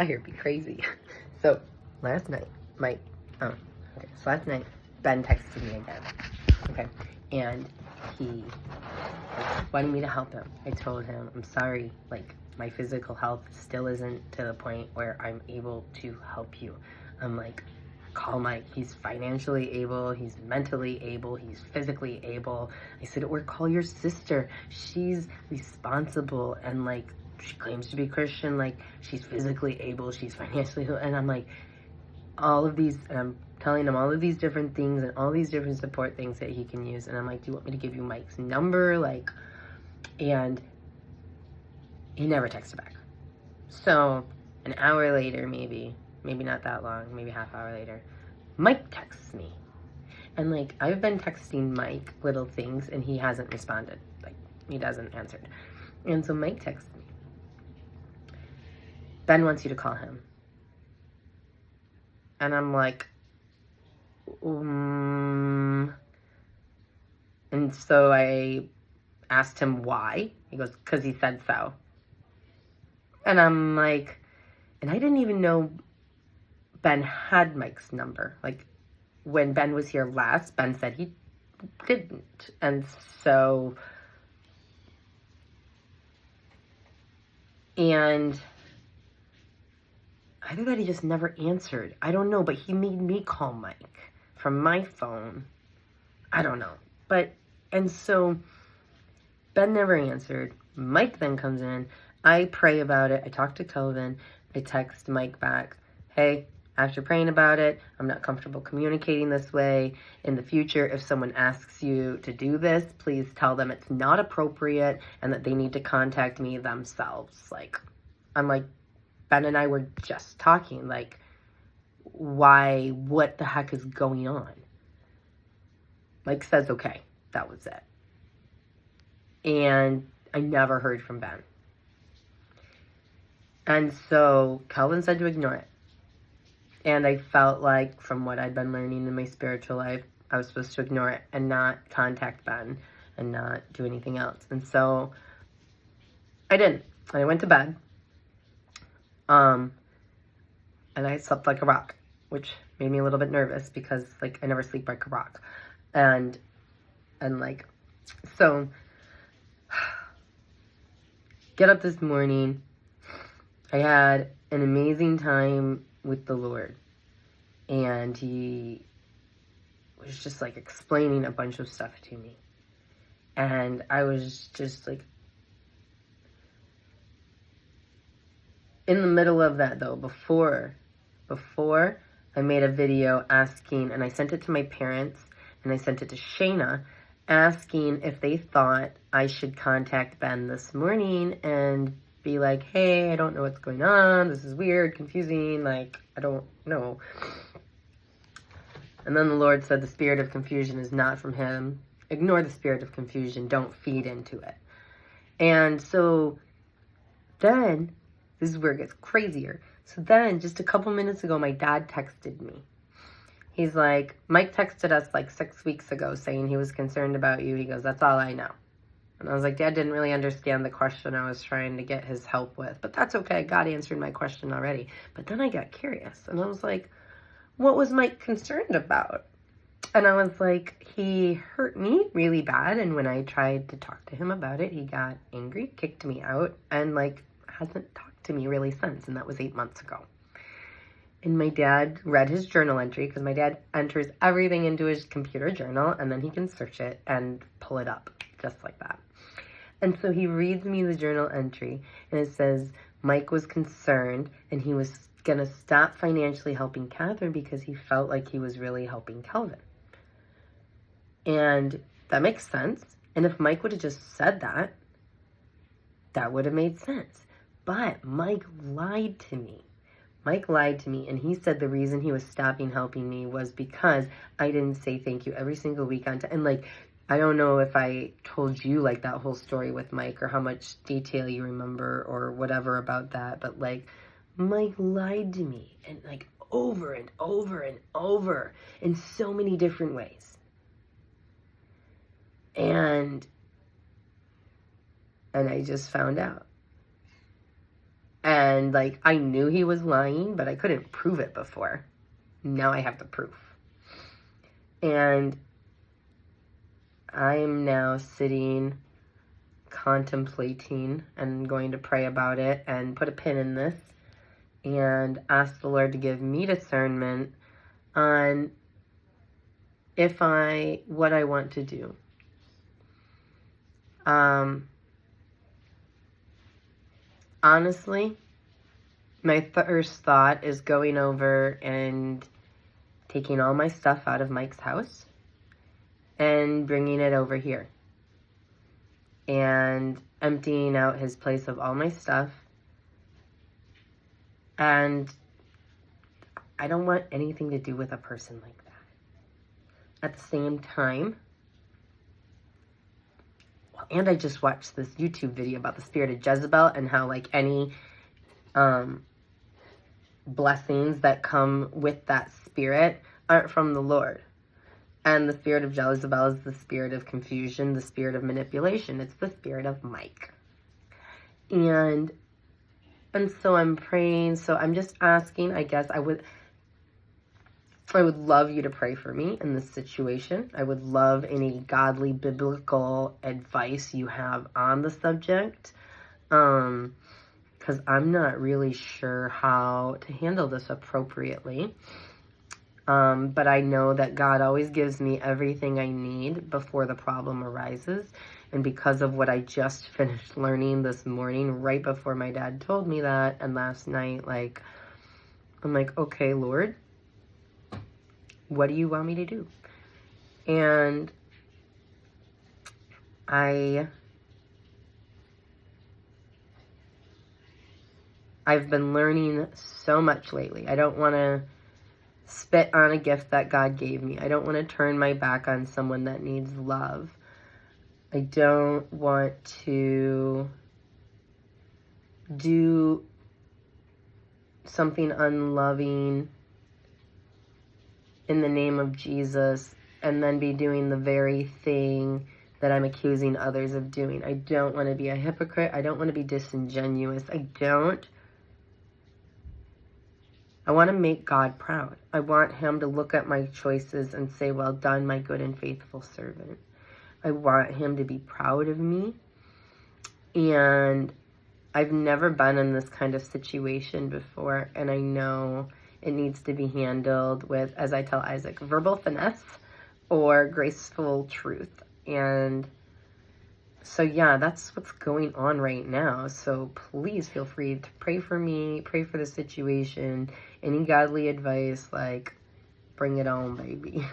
out here be crazy. So last night, last night, Ben texted me again. Okay. And he wanted me to help him. I told him, I'm sorry, like, my physical health still isn't to the point where I'm able to help you. I'm like, call Mike. He's financially able, he's mentally able, he's physically able. I said, or call your sister. She's responsible and, like, she claims to be Christian. Like, she's physically able, she's financially able. And I'm like, all of these, and I'm telling him all of these different things and all these different support things that he can use. And I'm like, do you want me to give you Mike's number? Like, and he never texted back. So an hour later, maybe not that long, maybe half hour later, Mike texts me. And, like, I've been texting Mike little things and he hasn't responded. Like, he doesn't answer. And so Mike texts me. Ben wants you to call him. And I'm like, And so I asked him why. He goes, because he said so. And I'm like, and I didn't even know Ben had Mike's number. Like, when Ben was here last, Ben said he didn't. And so, and either that he just never answered. I don't know, but he made me call Mike from my phone. I don't know. But, and so Ben never answered. Mike then comes in. I pray about it. I talk to Kelvin. I text Mike back. Hey, after praying about it, I'm not comfortable communicating this way. In the future, if someone asks you to do this, please tell them it's not appropriate and that they need to contact me themselves. Like, I'm like, Ben and I were just talking, like, why, what the heck is going on? Mike says, okay, that was it. And I never heard from Ben. And so Kelvin said to ignore it. And I felt like, from what I'd been learning in my spiritual life, I was supposed to ignore it and not contact Ben and not do anything else. And so I didn't. And I went to bed. And I slept like a rock, which made me a little bit nervous because, like, I never sleep like a rock. And like, so get up this morning. I had an amazing time with the Lord. And he was just, like, explaining a bunch of stuff to me. And I was just, like, in the middle of that, though, before I made a video asking, and I sent it to my parents, and I sent it to Shayna, asking if they thought I should contact Ben this morning and be like, hey, I don't know what's going on, this is weird, confusing, like, I don't know. And then the Lord said the spirit of confusion is not from him. Ignore the spirit of confusion, don't feed into it. And so then, this is where it gets crazier. So then, just a couple minutes ago, my dad texted me. He's like, Mike texted us like 6 weeks ago saying he was concerned about you. He goes, that's all I know. And I was like, Dad didn't really understand the question I was trying to get his help with. But that's okay. God answered my question already. But then I got curious. And I was like, what was Mike concerned about? And I was like, he hurt me really bad. And when I tried to talk to him about it, he got angry, kicked me out, and, like, hasn't talked to me really since. And that was 8 months ago. And my dad read his journal entry, because my dad enters everything into his computer journal, and then he can search it and pull it up, just like that. And so he reads me the journal entry, and it says Mike was concerned, and he was going to stop financially helping Catherine because he felt like he was really helping Kelvin. And that makes sense. And if Mike would have just said that, that would have made sense. But Mike lied to me. Mike lied to me, and he said the reason he was stopping helping me was because I didn't say thank you every single week on time. And, like, I don't know if I told you, like, that whole story with Mike or how much detail you remember or whatever about that, but, like, Mike lied to me, and, like, over and over and over in so many different ways. And I just found out. And, like, I knew he was lying, but I couldn't prove it before. Now I have the proof. And I'm now sitting, contemplating, and going to pray about it and put a pin in this and ask the Lord to give me discernment on what I want to do. Honestly, my first thought is going over and taking all my stuff out of Mike's house and bringing it over here and emptying out his place of all my stuff. And I don't want anything to do with a person like that. At the same time, and I just watched this YouTube video about the spirit of Jezebel and how, like, any blessings that come with that spirit aren't from the Lord. And the spirit of Jezebel is the spirit of confusion, the spirit of manipulation. It's the spirit of Mike. And so I'm praying. So I'm just asking, I guess I would love you to pray for me in this situation. I would love any godly biblical advice you have on the subject. Because I'm not really sure how to handle this appropriately. But I know that God always gives me everything I need before the problem arises. And because of what I just finished learning this morning, right before my dad told me that, and last night, like, I'm like, okay, Lord, what do you want me to do? And I've been learning so much lately. I don't want to spit on a gift that God gave me. I don't want to turn my back on someone that needs love. I don't want to do something unloving in the name of Jesus and then be doing the very thing that I'm accusing others of doing. I don't want to be a hypocrite. I don't want to be disingenuous. I want to make God proud. I want him to look at my choices and say, well done, my good and faithful servant. I want him to be proud of me. And I've never been in this kind of situation before. And I know it needs to be handled with, as I tell Isaac, verbal finesse or graceful truth. And so, yeah, that's what's going on right now. So please feel free to pray for me, pray for the situation. Any godly advice, like, bring it on, baby.